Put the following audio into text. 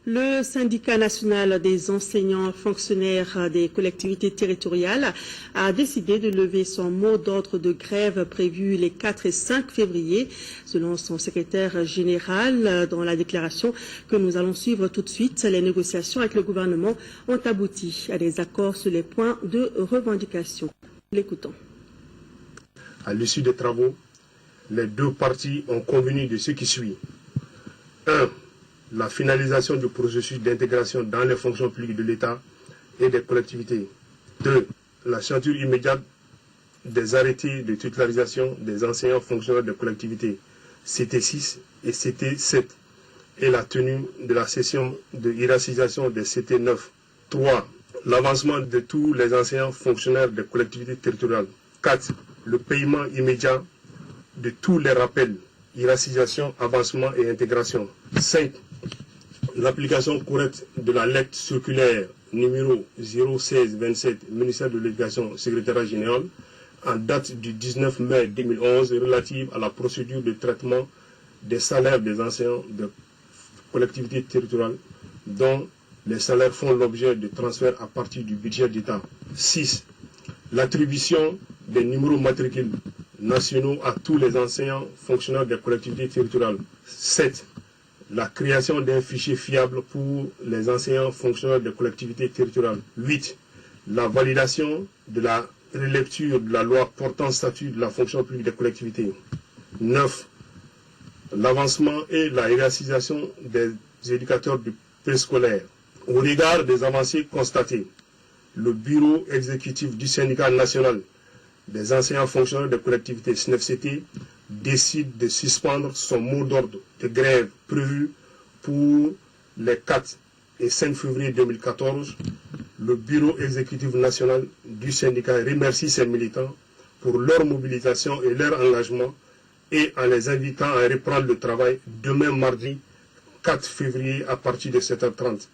Le syndicat national des enseignants fonctionnaires des collectivités territoriales a décidé de lever son mot d'ordre de grève prévu les 4 et 5 février. Selon son secrétaire général, dans la déclaration que nous allons suivre tout de suite, les négociations avec le gouvernement ont abouti à des accords sur les points de revendication. L'écoutons. À l'issue des travaux, les deux parties ont convenu de ce qui suit. 1. La finalisation du processus d'intégration dans les fonctions publiques de l'État et des collectivités. 2. La signature immédiate des arrêtés de titularisation des enseignants fonctionnaires des collectivités CT6 et CT7 et la tenue de la session de hiérarchisation des CT9. 3. L'avancement de tous les enseignants fonctionnaires des collectivités territoriales. 4. Le paiement immédiat de tous les rappels, hiérarchisation, avancement et intégration. 5. L'application correcte de la lettre circulaire numéro 01627, ministère de l'Éducation, secrétariat général, en date du 19 mai 2011, relative à la procédure de traitement des salaires des enseignants de collectivités territoriales dont les salaires font l'objet de transferts à partir du budget d'État. 6. L'attribution des numéros matricules nationaux à tous les enseignants fonctionnaires des collectivités territoriales. 7. La création d'un fichier fiable pour les enseignants fonctionnaires des collectivités territoriales. 8. La validation de la relecture de la loi portant statut de la fonction publique des collectivités. 9. L'avancement et la hiérarchisation des éducateurs du préscolaire. Au regard des avancées constatées, le bureau exécutif du syndicat national des enseignants fonctionnaires des collectivités SNEFCT décide de suspendre son mot d'ordre de grève prévu pour les 4 et 5 février 2014. Le bureau exécutif national du syndicat remercie ses militants pour leur mobilisation et leur engagement et en les invitant à reprendre le travail demain mardi 4 février à partir de 7h30.